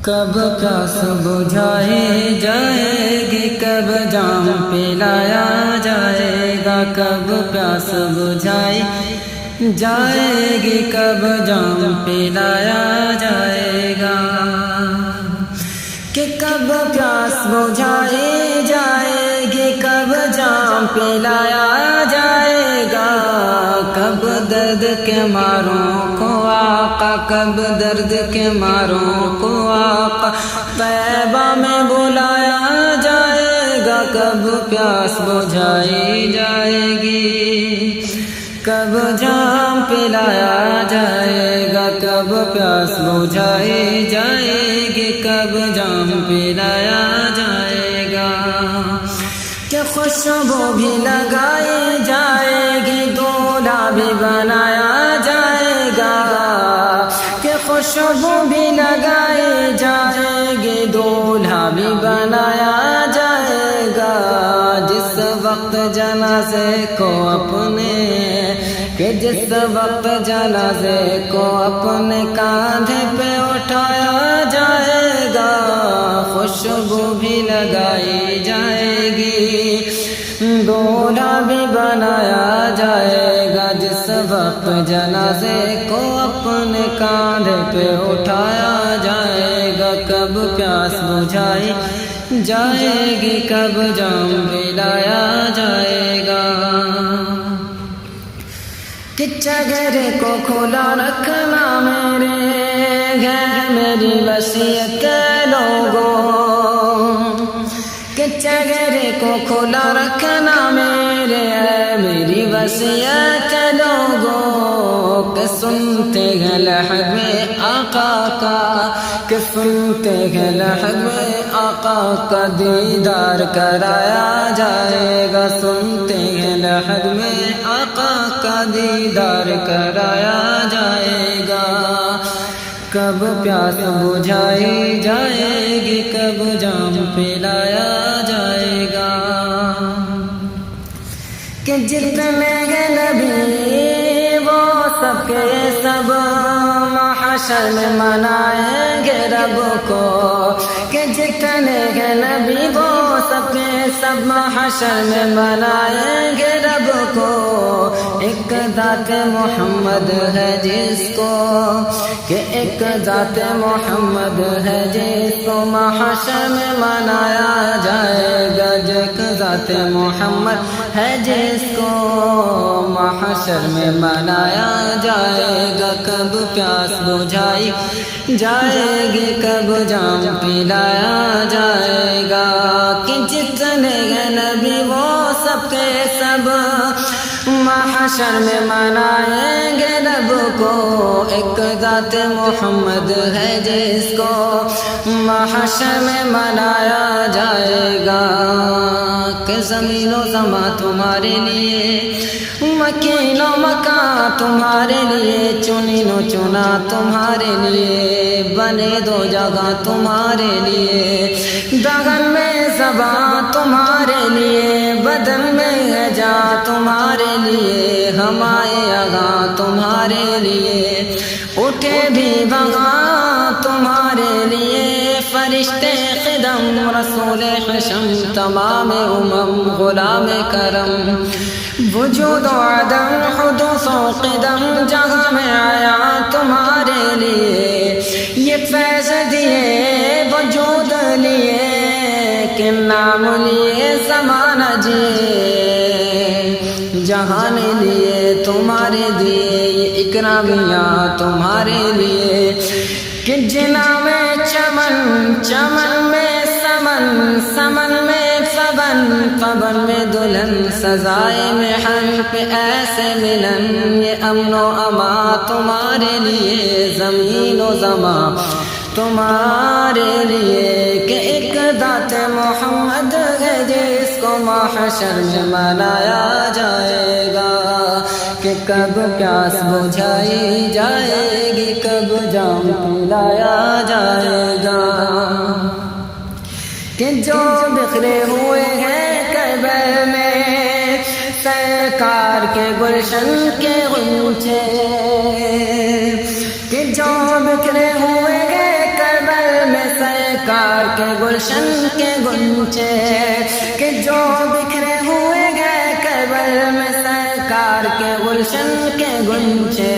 کب پیاس بجھائی جائے گی، کب جام پلایا جائے گا، کب پیاس بجھائی جائے گی، کب جام پلایا جائے گا، کہ کب پیاس بجھائی جائے گی، کب جام پلایا جائے گا، کب درد کے ماروں کو آقا، کب درد کے ماروں کو آقا طیبہ میں بلایا جائے گا، کب پیاس بجھائی جائے گی، کب جام پلایا جائے گا، کب پیاس بجھائی جائے گی، کب جام پلایا جائے گا، کہ خوشبو بھی لگائی جائے گی، دولہا بھی بنایا جائے گا، کہ خوشبو بھی لگائی جائے گی، دولہا بھی بنایا جائے گا، جس وقت جنازے کو اپنے، کہ جس وقت جنازے کو اپنے کاندھے پہ اٹھایا جائے گا، خوشبو بھی لگائی جائے گی، دولہا بھی بنایا جائے گا، جس وقت جنازے کو اپنے کاندھے پہ اٹھایا جائے گا، کب پیاس بجھائی جائے گی، کب جام پلایا جائے گا، کہ چہرے کو کھلا رکھنا میرے ہے میری وصیت لوگوں، کہ چہرے کو کھلا رکھنا میرے ہے میری وصیت لوگوں، کہ سنتے ہیں لحظ آقا کا، کہ سنتے ہیں لحظ آقا کا دیدار کرایا جائے گا، سنتے ہیں لحظ میں آقا کا دیدار کرایا جائے گا، کب پیاس بجھائی جائے گی، کب جام پلایا جائے گا، کہ جتنے ہیں نبی وہ سب کے سب محشر میں منائیں گے رب کو، کہ جتنے ہیں نبی وہ سب کے سب محشر میں منائیں گے رب کو، ایک ذات محمد ہے جس کو، کہ ایک ذات محمد ہے جس کو محشر میں منایا جائے گا، ایک ذات محمد ہے جس کو محشر میں منایا جائے گا، کب پیاس بجھائی جائے گی، کب جام پلایا جائے گا، کہ جتنے ہیں نبی وہ سب کے سب محشر میں منائیں گے رب کو، ایک ذات محمد ہے جس کو محشر میں منایا جائے گا، کہ زمین و زمان تمہارے لیے، مکین و مکان تمہارے لیے، چنین و چنا تمہارے لیے، بنے دو جگہ تمہارے لیے، دہن میں زبان تمہارے لیے، بدن میں ہے جان تمہارے لیے، ہمارے آغا تمہارے لیے، اٹھے بھی بغاں تمہارے لیے، فرشتے خدم رسول حشم تمام امم غلام کرم، وجود و عدم حدوث و قدم جہاں میں آیا تمہارے لیے، یہ فیض دیے وجود لیے، کہ نام لیے زمانہ جیے، جہان لیے تمہارے دیے، یہ اکرامیاں تمہارے لیے، کہ جنا میں چمن، چمن میں سمن، سمن میں فبن، فبن میں دلہن، سزائے میں حلف ایسے ملن، یہ امن و امان تمہارے لیے، زمین و زمان تمہارے لیے، کہ ایک ذات محمد ہے جس کو محشر میں منایا جائے گا، کہ کب پیاس بجھائی جائے گی، کب جام پلایا جائے گا، کہ جو بکھرے ہوئے ہیں کربلا میں سرکار کے گلشن کے غنچے، کہ جو بکھرے ہوئے ہیں کربلا میں سرکار کے گلشن کے گنچے کہ جو بکھرے ہوئے گئے کربل میں سرکار کے گلشن کے گنچے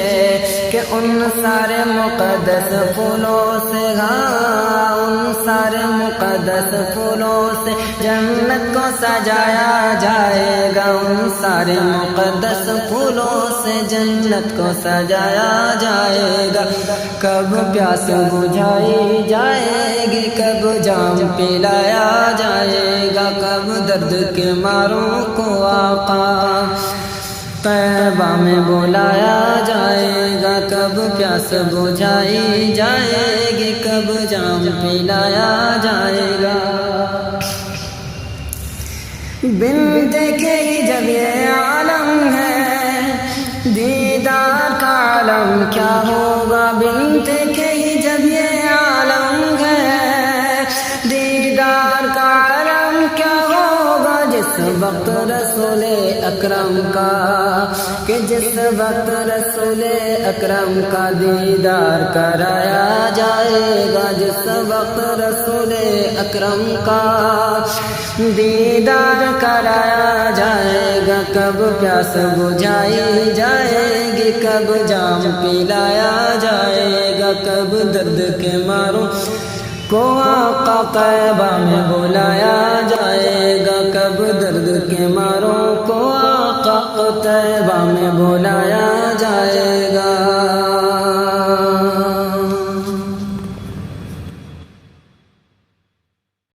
کہ ان سارے مقدس پھولوں سے ان سارے مقدس پھولوں سے جنت کو سجایا جائے گا، ان سارے مقدس پھولوں سے جنت کو سجایا جائے گا۔ کب پیاس بجھائی جائے گی، کب جام پلایا جائے گا، کب درد کے ماروں کو آقا طیبہ میں بلایا جائے گا، کب پیاس بجھائی جائے گی، کب جام پلایا جائے گا۔ بن دیکھے ہی جب یہ عالم ہے دیدار کا عالم کیا ہوگا، بن دیکھے ہی جب یہ عالم ہے دیدار کا عالم کیا ہوگا، جس وقت رسول اکرم کا کہ جس وقت رسول اکرم کا دیدار کرایا جائے گا، جس وقت رسول اکرم کا دیدار کرایا جائے گا، کب پیاس بجھائی جائے گی، کب جام پلایا جائے گا، کب درد کے ماروں کو آقا طیبہ میں بلایا جائے گا، کب درد کے ماروں کو آقا طیبہ میں بلایا جائے گا۔